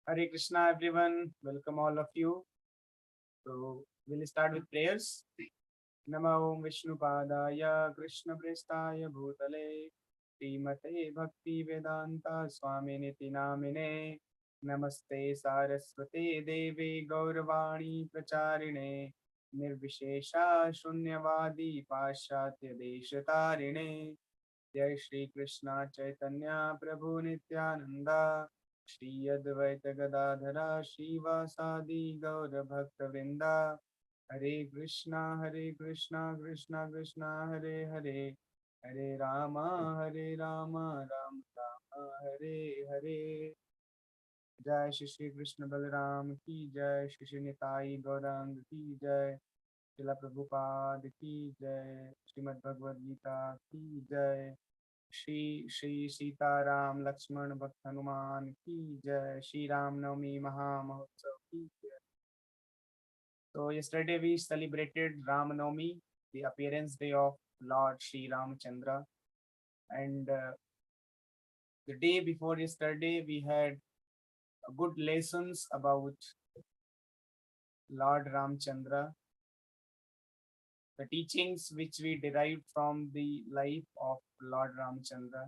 Hare Krishna, everyone. Welcome all of you. So we'll start with prayers. Namo Vishnu Padaya Krishna Prestaya Bhutale Srimate Bhakti Vedanta Swami Niti Namine Namaste Saraswate Devi Gauravani Pracharine Nirvishesha Shunyavadi Pashatya Deshatarine जय श्री कृष्णा चैतन्य प्रभु नित्यानंद श्री अद्वैत गदाधरा श्रीवासादि गौर भक्त वृंदा हरे कृष्णा कृष्णा कृष्णा हरे हरे हरे रामा राम राम हरे हरे जय श्री श्री कृष्ण बलराम की जय श्री श्री निताई गौरांग की जय शिला प्रभुपाद की जय श्रीमद् भगवद गीता की जय श्री श्री सीताराम लक्ष्मण भक्त हनुमान की जय श्री राम नवमी महामहोत्सव की जय So yesterday we celebrated Ram Navami, the appearance day of Lord Sri Ramchandra, and the day before yesterday we had good lessons about Lord Ramchandra, the teachings which we derived from the life of Lord Ramchandra,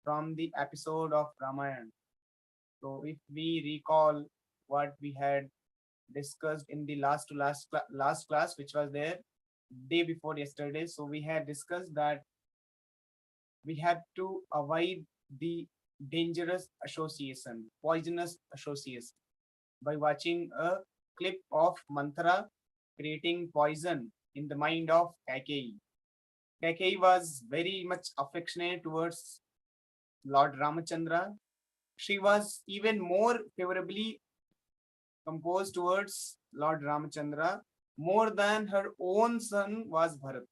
from the episode of Ramayana. So if we recall what we had discussed in the last class, which was there day before yesterday, so we had discussed that we have to avoid the dangerous association, poisonous association, by watching a clip of Manthara creating poison in the mind of Kaikeyi. Kaikeyi was very much affectionate towards Lord Ramachandra. She was even more favorably composed towards Lord Ramachandra more than her own son was Bharat.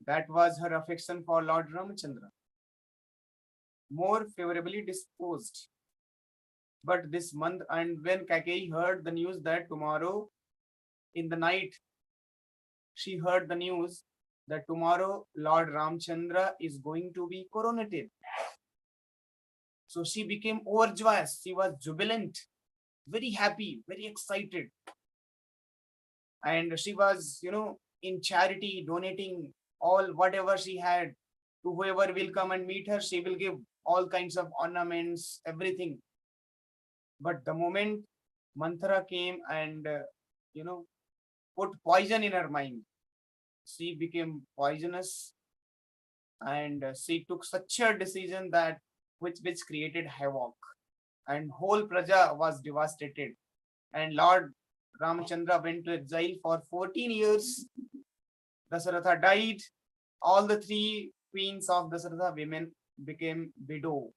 That was her affection for Lord Ramachandra, more favorably disposed. But this month, and when Kaikeyi heard the news that tomorrow in the night, she heard the news that tomorrow Lord Ramchandra is going to be coronated. So she became overjoyous. She was jubilant, very happy, very excited. And she was, in charity, donating all whatever she had to whoever will come and meet her. She will give all kinds of ornaments, everything. But the moment Manthara came and you know put poison in her mind, she became poisonous, and she took such a decision that which created havoc, and whole praja was devastated, and Lord Ramachandra went to exile for 14 years. Dasaratha died. All the three queens of Dasaratha women became widow.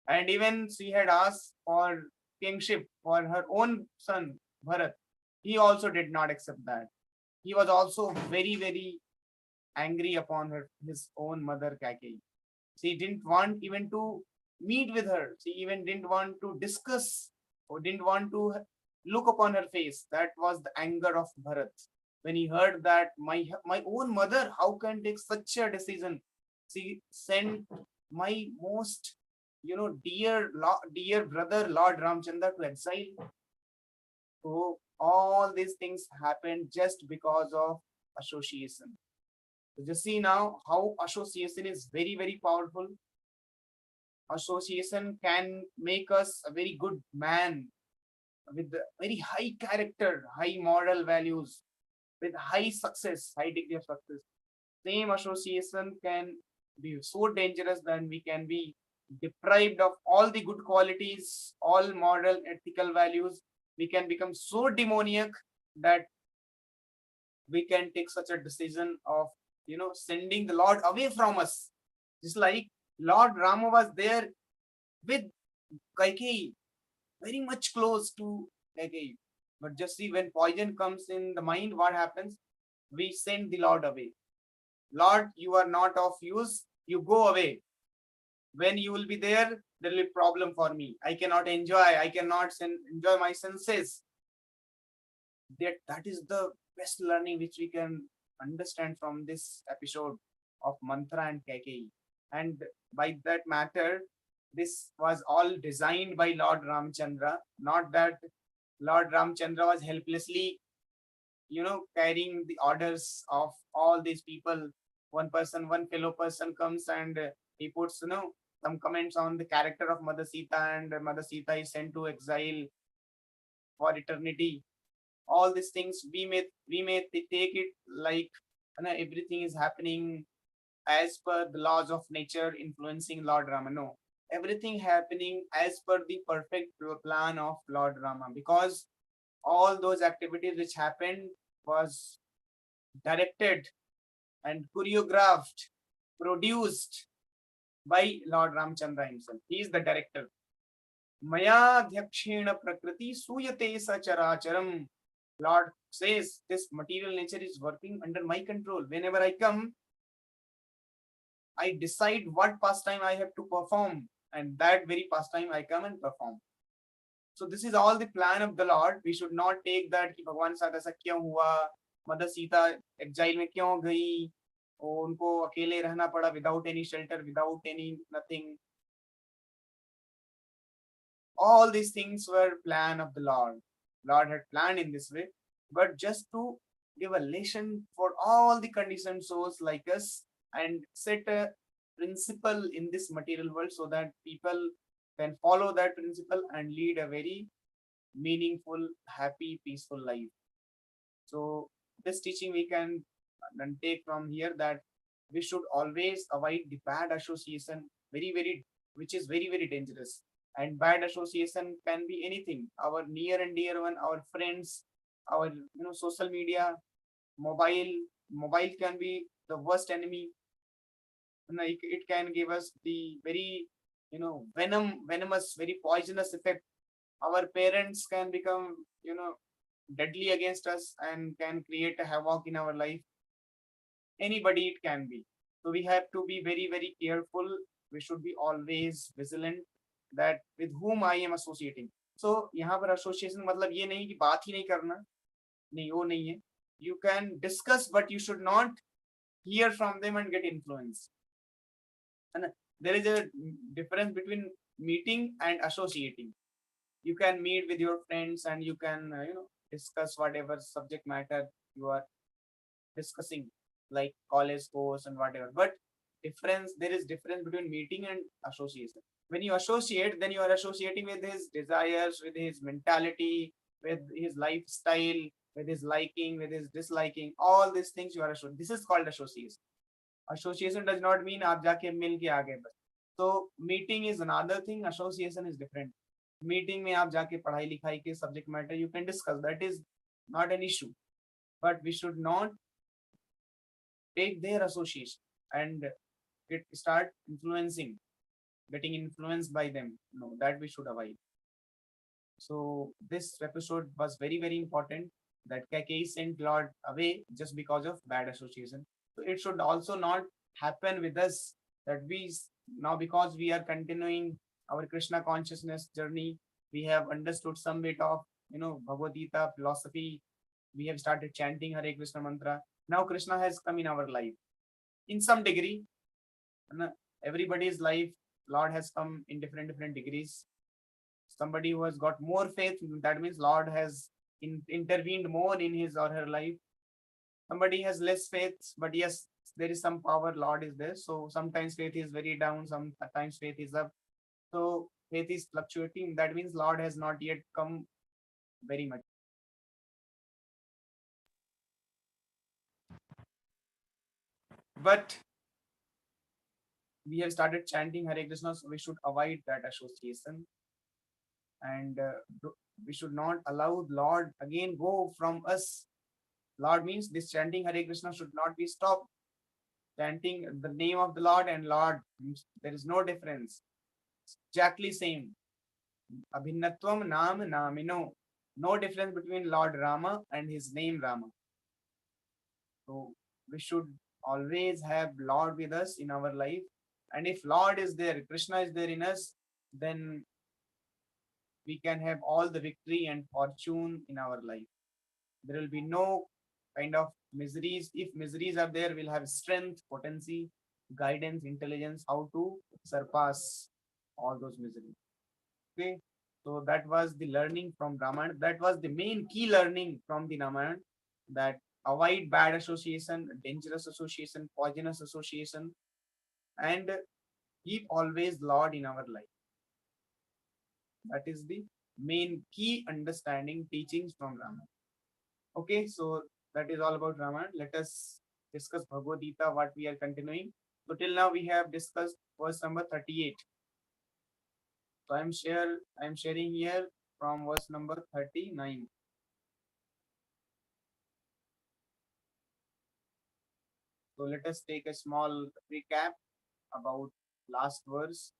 And even she had asked for kingship for her own son, Bharat. He also did not accept that. He was also very, very angry upon his own mother, Kaikeyi. She didn't want even to meet with her. She even didn't want to discuss or didn't want to look upon her face. That was the anger of Bharat. When he heard that my own mother, how can take such a decision? She sent my most dear brother Lord Ramchandra to exile. So all these things happened just because of association. So just see now how association is very, very powerful. Association can make us a very good man with very high character, high moral values, with high success, high degree of success. Same association can be so dangerous that we can be deprived of all the good qualities, all moral, ethical values. We can become so demoniac that we can take such a decision of sending the Lord away from us. Just like Lord Rama was there with Kaikeyi, very much close to Kaikeyi. But just see, when poison comes in the mind, what happens? We send the Lord away. Lord, you are not of use, you go away. When you will be there, there will be problem for me. I cannot enjoy, I cannot enjoy my senses. That is the best learning which we can understand from this episode of Mantra and Kaikeyi. And by that matter, This was all designed by Lord Ramchandra, not that Lord Ramchandra was helplessly, carrying the orders of all these people. One person, one fellow person comes and he puts, some comments on the character of Mother Sita, and Mother Sita is sent to exile for eternity. All these things we may take it like, everything is happening as per the laws of nature influencing Lord Rama. No, everything happening as per the perfect plan of Lord Rama, because all those activities which happened was directed and choreographed, produced by Lord Ramchandra himself. He is the director. Mayadhyakshena prakriti suyate sacharacharam. Lord says this material nature is working under my control. Whenever I come, I decide what pastime I have to perform, and that very pastime I come and perform. So this is all the plan of the Lord. We should not take that कि भगवान साथ ऐसा क्यों हुआ, mother Sita exile में क्यों गई, और उनको अकेले रहना पड़ा without any shelter, without any nothing. All these things were plan of the Lord. Lord had planned in this way, but just to give a lesson for all the conditioned souls like us, and set a principle in this material world so that people can follow that principle and lead a very meaningful, happy, peaceful life. So this teaching we can take from here that we should always avoid the bad association, which is very, very dangerous. And bad association can be anything. Our near and dear one, our friends, our social media, mobile. Mobile can be the worst enemy. Like it can give us the very venomous, very poisonous effect. Our parents can become deadly against us and can create a havoc in our life. Anybody it can be. So we have to be very, very careful. We should be always vigilant that with whom I am associating. So यहाँ पर association मतलब ये नहीं कि बात ही नहीं करना, नहीं वो नहीं है. You can discuss, but you should not hear from them and get influenced. And there is a difference between meeting and associating. You can meet with your friends and you can discuss whatever subject matter you are discussing, like college course and whatever. But there is difference between meeting and association. When you associate, then you are associating with his desires, with his mentality, with his lifestyle, with his liking, with his disliking. All these things you are associating. This is called association. Association does not mean आप जाके मिल के आ गए बस. So meeting is another thing. Association is different. Meeting में आप जाके पढ़ाई लिखाई के subject matter you can discuss. That is not an issue. But we should not take their association and start getting influenced by them. No, that we should avoid. So this episode was very, very important, that Kaikeyi sent Lord away just because of bad association. So it should also not happen with us, that we now, because we are continuing our Krishna consciousness journey, we have understood some bit of Bhagavad Gita philosophy. We have started chanting Hare Krishna mantra. Now Krishna has come in our life in some degree. Everybody's life, Lord has come in different degrees. Somebody who has got more faith, that means Lord has intervened more in his or her life. Somebody has less faith, but yes, there is some power. Lord is there. So sometimes faith is very down, sometimes faith is up. So faith is fluctuating. That means Lord has not yet come very much. But we have started chanting Hare Krishna, so we should avoid that association. And we should not allow Lord again go from us. Lord means this chanting Hare Krishna should not be stopped. Chanting the name of the Lord and Lord, there is no difference. Exactly same. Abhinnatvam nam namino. No difference between Lord Rama and his name Rama. So we should always have Lord with us in our life. And if Lord is there, Krishna is there in us, then we can have all the victory and fortune in our life. There will be no kind of miseries. If miseries are there, we'll have strength, potency, guidance, intelligence, how to surpass all those misery. Okay, so that was the learning from Ramayana. That was the main key learning from the Ramayana, that avoid bad association, dangerous association, poisonous association, and keep always Lord in our life. That is the main key understanding teachings from Ramayana. Okay, so that is all about Ramayana. Let us discuss Bhagavad Gita, what we are continuing. So till now we have discussed verse number 38. So I'm sharing here from verse number 39. So let us take a small recap about last verse.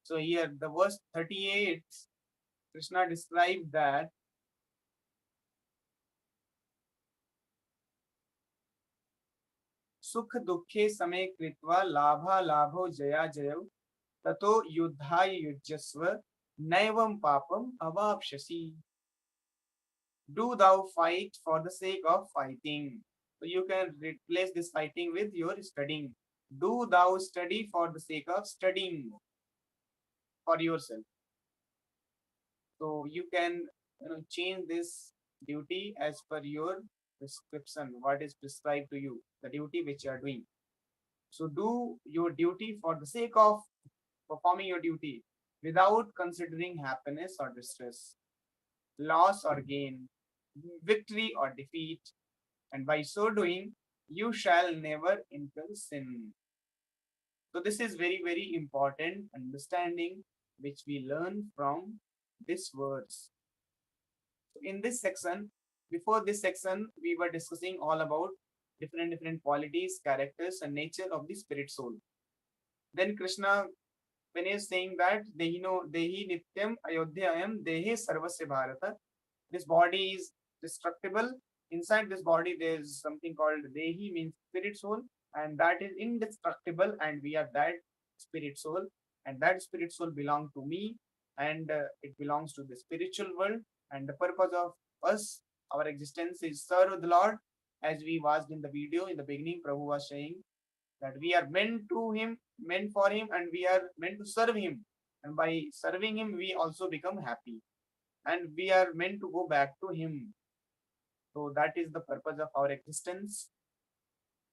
So here the verse 38, Krishna described that सुख दुखे समय कृत्वा लाभा लाभो जया जयौ ततो युद्धाय युज्यस्व नैवं पापम अवाप्स्यसि. Do thou fight for the sake of fighting. So you can replace this fighting with your studying. Do thou study for the sake of studying for yourself. So you can change this duty as per your prescription, what is prescribed to you, the duty which you are doing. So do your duty for the sake of performing your duty without considering happiness or distress, loss or gain, victory or defeat, and by so doing, you shall never incur sin. So this is very, very important understanding which we learn from this verse. So in this section, before this section, we were discussing all about different qualities, characters, and nature of the spirit soul. Then Krishna, when he is saying that Dehi Nityam Ayodhyayam Dehe Sarvasya Bharata, this body is destructible. Inside this body, there is something called Dehi, means spirit soul, and that is indestructible, and we are that spirit soul, and that spirit soul belongs to me, and it belongs to the spiritual world. And the purpose of us, our existence, is serve the Lord, as we watched in the video in the beginning. Prabhu was saying that we are meant to Him, meant for Him, and we are meant to serve Him. And by serving Him, we also become happy, and we are meant to go back to Him. So that is the purpose of our existence.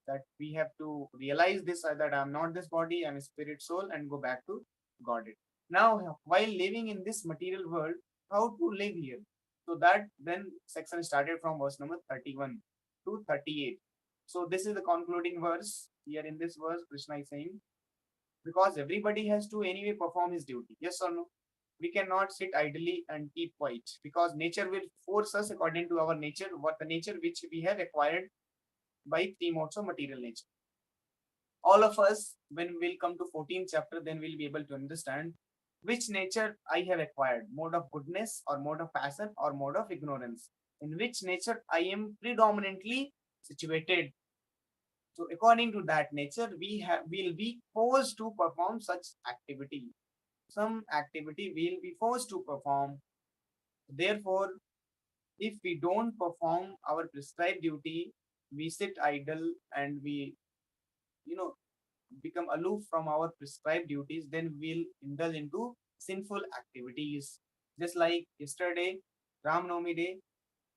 That we have to realize this, that I'm not this body, I'm a spirit soul, and go back to God. Now, while living in this material world, how to live here? So that then section started from verse number 31 to 38. So this is the concluding verse. Here in this verse, Krishna is saying, because everybody has to anyway perform his duty. Yes or no? We cannot sit idly and keep quiet, because nature will force us according to our nature, what the nature which we have acquired by three modes of material nature. All of us, when we'll come to 14th chapter, then we'll be able to understand which nature I have acquired, mode of goodness or mode of passion or mode of ignorance, in which nature I am predominantly situated. So according to that nature, will be forced to perform such activity. Some activity will be forced to perform. Therefore, if we don't perform our prescribed duty, we sit idle and we, you know, become aloof from our prescribed duties, then we'll indulge into sinful activities. Just like yesterday, Ram Navami Day,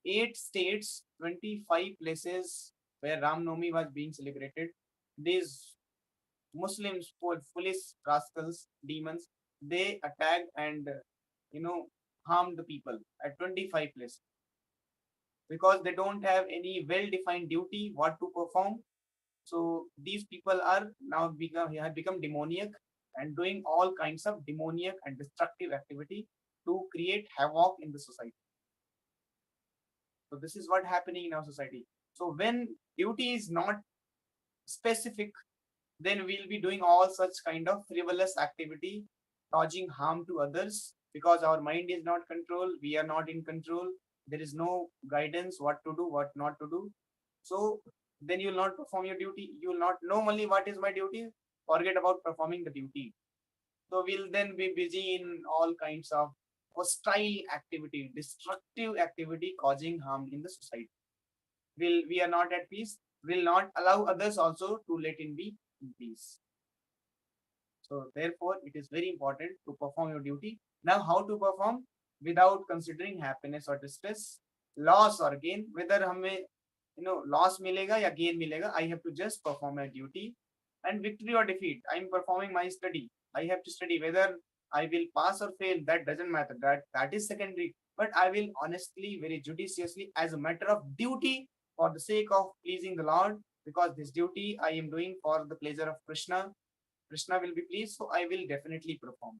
8 states, 25 places where Ram Navami was being celebrated. These Muslims, foolish rascals, demons, they attacked and harmed the people at 25 places, because they don't have any well-defined duty what to perform. So these people are now have become demoniac and doing all kinds of demoniac and destructive activity to create havoc in the society. So this is what happening in our society. So when duty is not specific, then we'll be doing all such kind of frivolous activity, causing harm to others, because our mind is not control, we are not in control, there is no guidance what to do, what not to do. So then you will not perform your duty, you will not know only what is my duty, forget about performing the duty. So we'll then be busy in all kinds of hostile activity, destructive activity, causing harm in the society. We are not at peace, will not allow others also to let in be in peace. So therefore, it is very important to perform your duty. Now, how to perform without considering happiness or distress, loss or gain, whether हमें loss मिलेगा या gain मिलेगा, I have to just perform my duty. And victory or defeat, I am performing my study. I have to study whether I will pass or fail. That doesn't matter. That is secondary. But I will honestly, very judiciously, as a matter of duty, for the sake of pleasing the Lord, because this duty I am doing for the pleasure of Krishna. Krishna will be pleased, so I will definitely perform.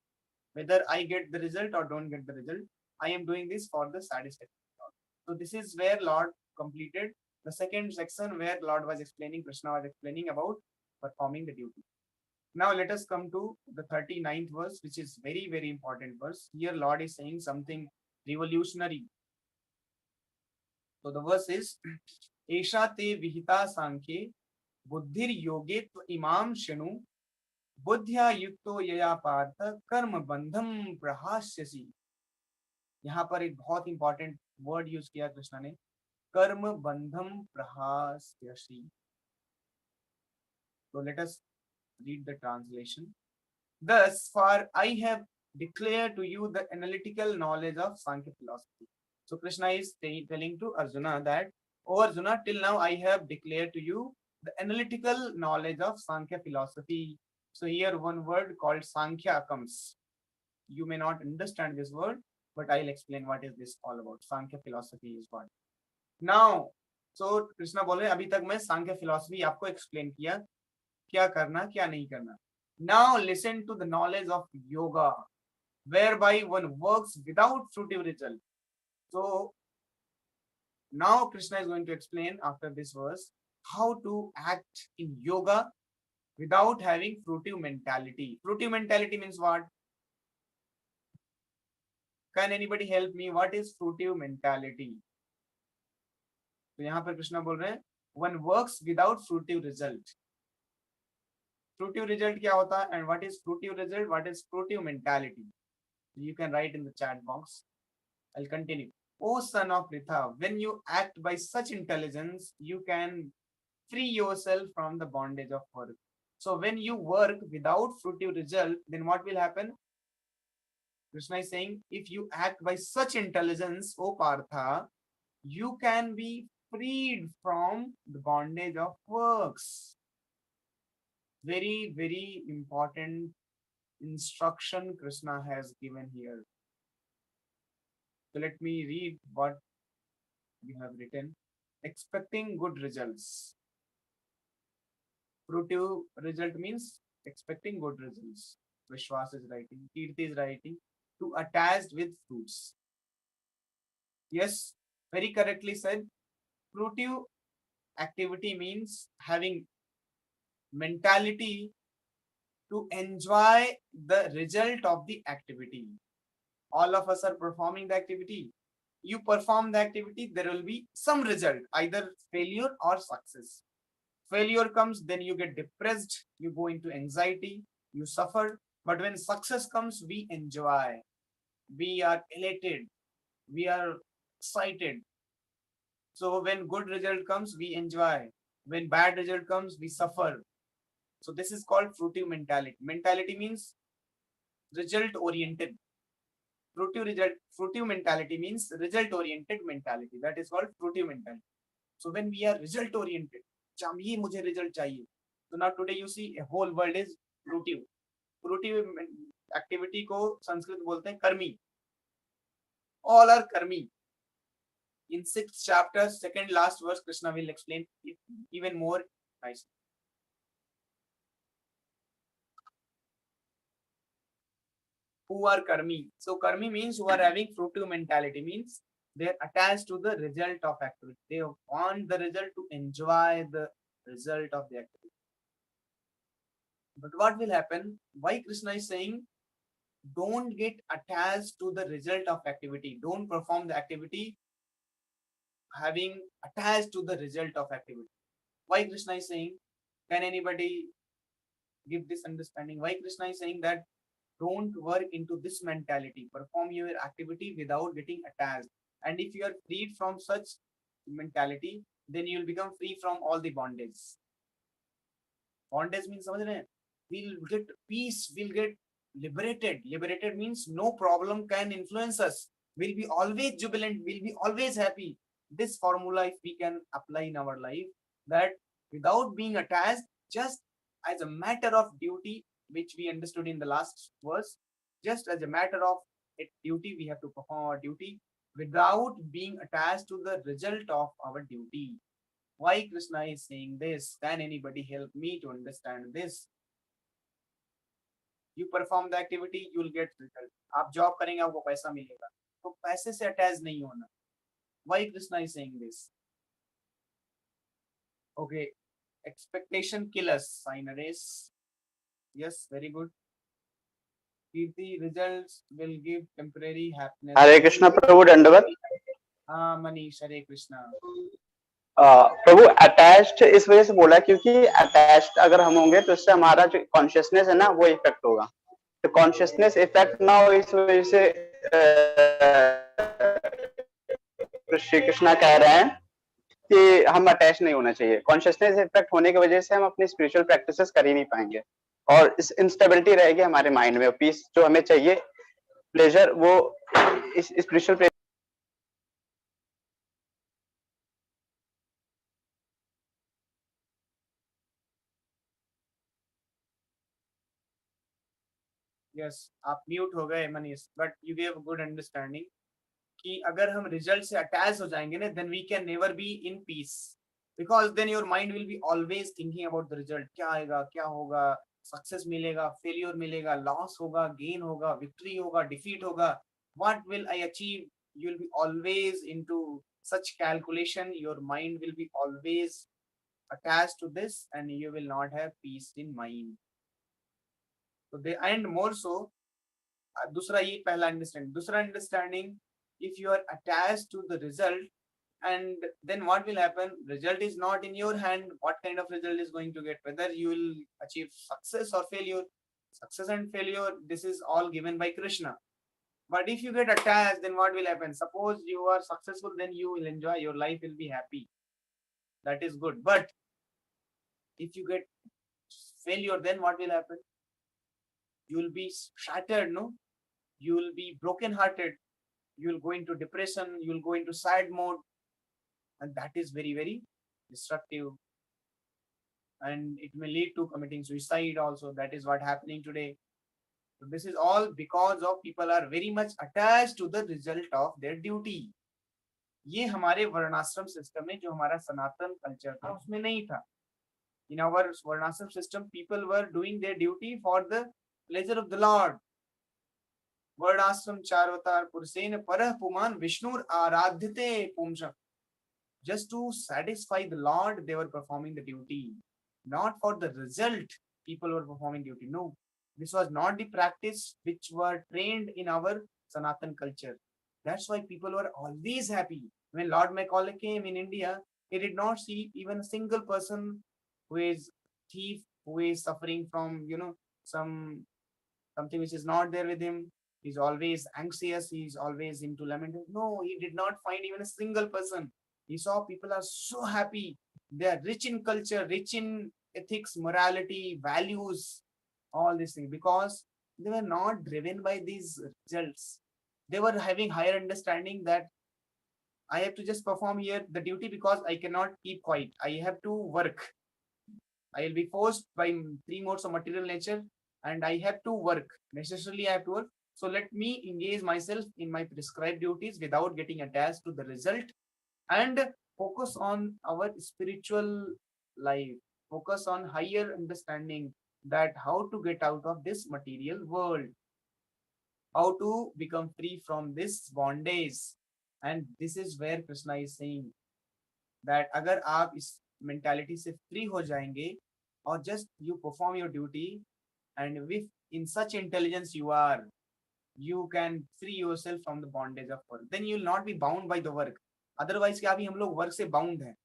Whether I get the result or don't get the result, I am doing this for the satisfaction of Lord. So this is where Lord completed the second section where Lord was explaining, Krishna was explaining about performing the duty. Now let us come to the 39th verse, which is very, very important verse. Here Lord is saying something revolutionary. So the verse is, Esha te vihita sankhye buddhir yoge imam shenu बुद्धिया युक्तो यया पार्थ कर्म बंधम प्रहास्यसि. यहाँ पर एक बहुत important word use किया कृष्णा ने, कर्म बंधम प्रहास्यसि. So let us read the translation. Thus far I have declared to you the analytical knowledge of Sankhya philosophy. So Krishna is telling to Arjuna that, oh Arjuna, till now I have declared to you the analytical knowledge of Sankhya philosophy. So here one word called Sankhya comes. You may not understand this word, but I'll explain what is this all about. Sankhya philosophy is what. Now, so Krishna बोल रहे अभी तक मैं सांख्य philosophy आपको explain किया, क्या करना क्या नहीं करना. Now listen to the knowledge of yoga, whereby one works without fruitive result. So now Krishna is going to explain after this verse how to act in yoga without having fruitive mentality. Fruitive mentality means what? Can anybody help me? What is fruitive mentality? तो यहाँ पर कृष्णा बोल रहे हैं one works without fruitive result. Fruitive result क्या होता है? And what is fruitive result? What is fruitive mentality? You can write in the chat box. I'll continue. O son of Pritha, when you act by such intelligence, you can free yourself from the bondage of work. So when you work without fruitive result, then what will happen? Krishna is saying, if you act by such intelligence, O Partha, you can be freed from the bondage of works. Very, very important instruction Krishna has given here. So let me read what you have written. Expecting good results. Fruitive result means expecting good results. Vishwas is writing, Kirti is writing, to attached with fruits. Yes, very correctly said. Fruitive activity means having mentality to enjoy the result of the activity. All of us are performing the activity. You perform the activity, there will be some result, either failure or success. Failure comes, then you get depressed, you go into anxiety, you suffer. But when success comes, we enjoy, we are elated, we are excited. So when good result comes, we enjoy. When bad result comes, we suffer. So this is called fruitive mentality. Mentality means result oriented. Fruitive mentality means result oriented mentality. That is called fruitive mentality. So when we are result oriented, ये मुझे result चाहिए. So now today you see a whole world is fruitive. Fruitive activity को संस्कृत बोलते हैं कर्मी. All are कर्मी. In 6th chapter, second last verse, Krishna will explain it even more nicely. Who are karmi? So karmi means who are having fruitive mentality, means they are attached to the result of activity. They want the result to enjoy the result of the activity. But what will happen? Why Krishna is saying don't get attached to the result of activity. Don't perform the activity having attached to the result of activity. Why Krishna is saying? Can anybody give this understanding? Why Krishna is saying that don't work into this mentality. Perform your activity without getting attached. And if you are freed from such mentality, then you will become free from all the bondage. Bondage means समझ रहे हैं? we'll get peace, we'll get liberated. Liberated means no problem can influence us. We'll be always jubilant, we'll be always happy. This formula, if we can apply in our life, that without being attached, just as a matter of duty, which we understood in the last verse, just as a matter of duty, we have to perform our duty without being attached to the result of our duty. Why Krishna is saying this? Can anybody help me to understand this? You perform the activity, you'll get result. आप job करेंगे आपको पैसा मिलेगा, तो पैसे से attach नहीं होना. Why Krishna is saying this? Okay, expectation killers. Sign a race. Yes, very good. The results will give temporary happiness. हरे कृष्णा प्रभु दंडवत। हाँ मनीष, हरे कृष्णा। प्रभु अटैच्ड इस वजह से बोला क्योंकि अटैच्ड अगर हम होंगे तो इससे हमारा जो कॉन्शियसनेस है ना वो इफेक्ट होगा, तो कॉन्शियसनेस इफेक्ट ना हो इस वजह से श्री कृष्णा कह रहे हैं कि हम अटैच नहीं होना चाहिए। कॉन्शियसनेस इफेक्ट होने की वजह से हम अपनी स्पिरिचुअल प्रैक्टिसेस कर ही नहीं पाएंगे और इस इंस्टेबिलिटी रहेगी हमारे माइंड में। पीस जो हमें चाहिए, प्लेजर, वो इस स्पिरिचुअल यस, आप म्यूट हो गए Manish, but you gave good understanding कि अगर हम रिजल्ट से अटैच हो जाएंगे ना, then we can never be in peace, because then your mind will be always thinking about the result. क्या आएगा, क्या होगा, सक्सेस मिलेगा, फेलियर मिलेगा, लॉस होगा, गेन होगा, विक्ट्री होगा, डिफीट होगा, what will I achieve. You will be always into such calculation. Your mind will be always attached to this and you will not have peace in mind. So they, and more so, दूसरा ये पहला understanding. दूसरा understanding, if you are attached to the result, and then what will happen, result is not in your hand. What kind of result is going to get, whether you will achieve success or failure. Success and failure, this is all given by Krishna. But if you get attached, then what will happen? Suppose you are successful, then you will enjoy, your life will be happy, that is good. But if you get failure, then what will happen? You will be shattered, no, you will be broken hearted, you will go into depression, you will go into sad mode, and that is very, very destructive, and it may lead to committing suicide also. That is what happening today. So this is all because of people are very much attached to the result of their duty. ये हमारे वर्णाश्रम system में, जो हमारा सनातन culture था, उसमें नहीं था. In our वर्णाश्रम system, people were doing their duty for the pleasure of the Lord. वर्णाश्रम चारोतार पुरुषेन परः पुमान विष्णुर आराध्यते पुंसः. Just to satisfy the Lord, they were performing the duty, not for the result. People were performing duty. No, this was not the practice which were trained in our Sanatan culture. That's why people were always happy. When Lord Macaulay came in India, he did not see even a single person who is thief, who is suffering from, something which is not there with him. He's always anxious. He's always into lamenting. No, he did not find even a single person. He saw people are so happy. They are rich in culture, rich in ethics, morality, values, all these things, because they were not driven by these results. They were having higher understanding that I have to just perform here the duty because I cannot keep quiet. I have to work. I will be forced by three modes of material nature and I have to work. Necessarily, I have to work. So let me engage myself in my prescribed duties without getting attached to the result, and focus on our spiritual life, focus on higher understanding, that how to get out of this material world, how to become free from this bondage. And this is where Krishna is saying that अगर आप इस mentality से free हो जाएंगे और just you perform your duty, and with in such intelligence you can free yourself from the bondage of work, then you will not be bound by the work. Otherwise क्या अभी हम लोग work से bound हैं.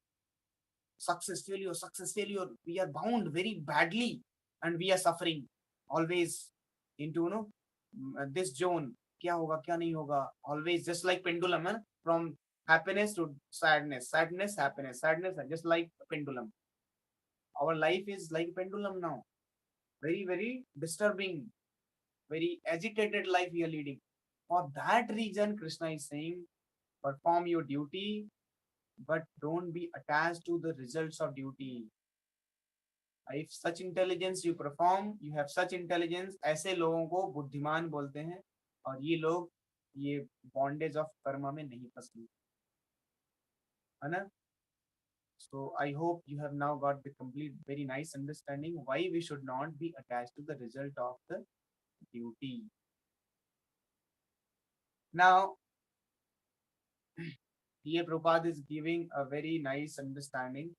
Success failure, we are bound very badly and we are suffering always into this zone. क्या होगा क्या नहीं होगा, always just like pendulum, from happiness to sadness, sadness, happiness, sadness, just like pendulum. Our life is like pendulum now. Very, very disturbing, very agitated life we are leading. For that reason, Krishna is saying, perform your duty, but don't be attached to the results of duty. If such intelligence you perform, you have such intelligence, ऐसे लोगों को बुद्धिमान बोलते हैं, और ये लोग ये बॉन्डेज ऑफ कर्म में नहीं फंसते, है ना? So I hope you have now got the complete, very nice understanding why we should not be attached to the result of the duty. Now, here Prabhupada is giving a very nice understanding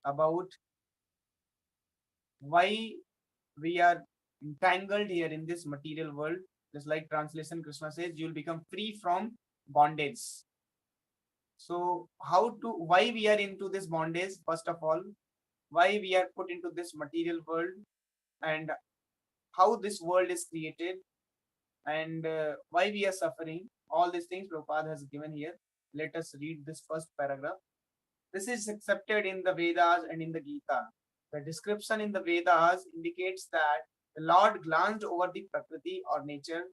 about why we are entangled here in this material world. Just like translation, Krishna says, you'll become free from bondage. So, why we are into this bondage? First of all, why we are put into this material world, and how this world is created, and why we are suffering. All these things Prabhupada has given here. Let us read this first paragraph. This is accepted in the Vedas and in the Gita. The description in the Vedas indicates that the Lord glanced over the Prakriti or nature.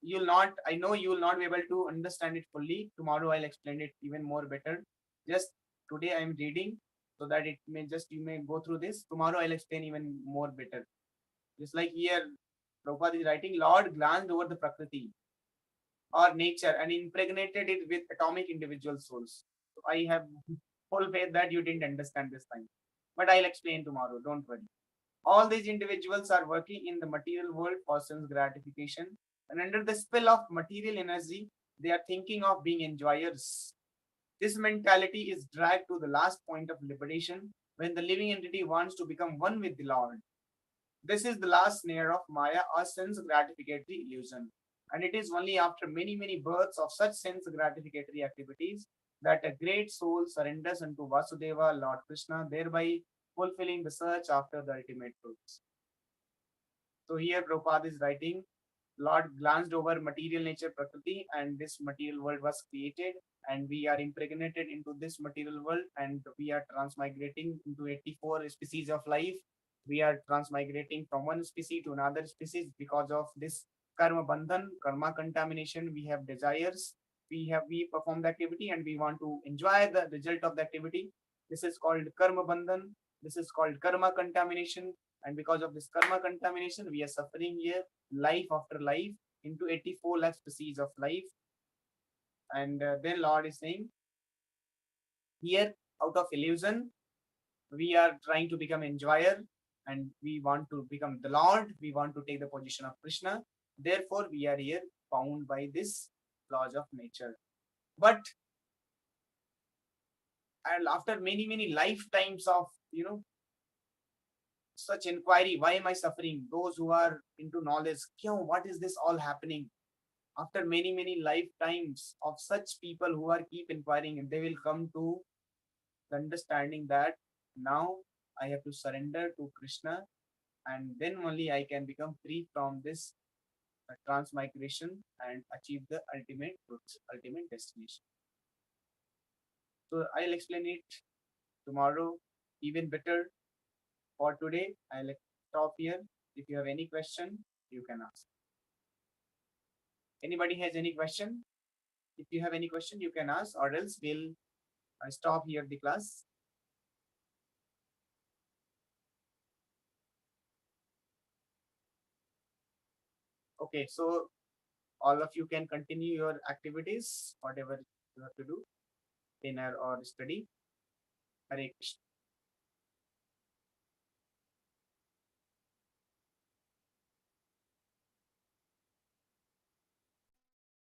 You'll not, I know you will not be able to understand it fully. Tomorrow I'll explain it even more better. Just today I'm reading so that it may just, you may go through this. Tomorrow I'll explain even more better. Just like here, Prabhupada is writing, Lord glanced over the Prakriti or nature and impregnated it with atomic individual souls. So I have full faith that you didn't understand this time. But I'll explain tomorrow, don't worry. All these individuals are working in the material world for sense gratification, and under the spell of material energy, they are thinking of being enjoyers. This mentality is dragged to the last point of liberation when the living entity wants to become one with the Lord. This is the last snare of Maya or sense gratificatory illusion. And it is only after many, many births of such sense gratificatory activities that a great soul surrenders unto Vasudeva, Lord Krishna, thereby fulfilling the search after the ultimate truth. So here Prabhupada is writing, Lord glanced over material nature Prakriti, and this material world was created, and we are impregnated into this material world, and we are transmigrating into 84 species of life. We are transmigrating from one species to another species because of this karma bandhan, karma contamination. We have desires, we perform the activity, and we want to enjoy the result of the activity. This is called karma bandhan. This is called karma contamination, and because of this karma contamination, we are suffering here life after life into 84 lakh species of life. And then Lord is saying, here out of illusion, we are trying to become enjoyer, and we want to become the Lord. We want to take the position of Krishna. Therefore, we are here bound by this laws of nature. But and after many, many lifetimes of, such inquiry, why am I suffering? Those who are into knowledge, what is this all happening? After many, many lifetimes of such people who are keep inquiring, they will come to the understanding that now I have to surrender to Krishna, and then only I can become free from this transmigration and achieve the ultimate truth, ultimate destination. So I'll explain it tomorrow even better. For today, I'll stop here. If you have any question, you can ask. Anybody has any question? If you have any question, you can ask, or else we'll stop here the class. Okay, so all of you can continue your activities, whatever you have to do, dinner or study. Hare Krishna.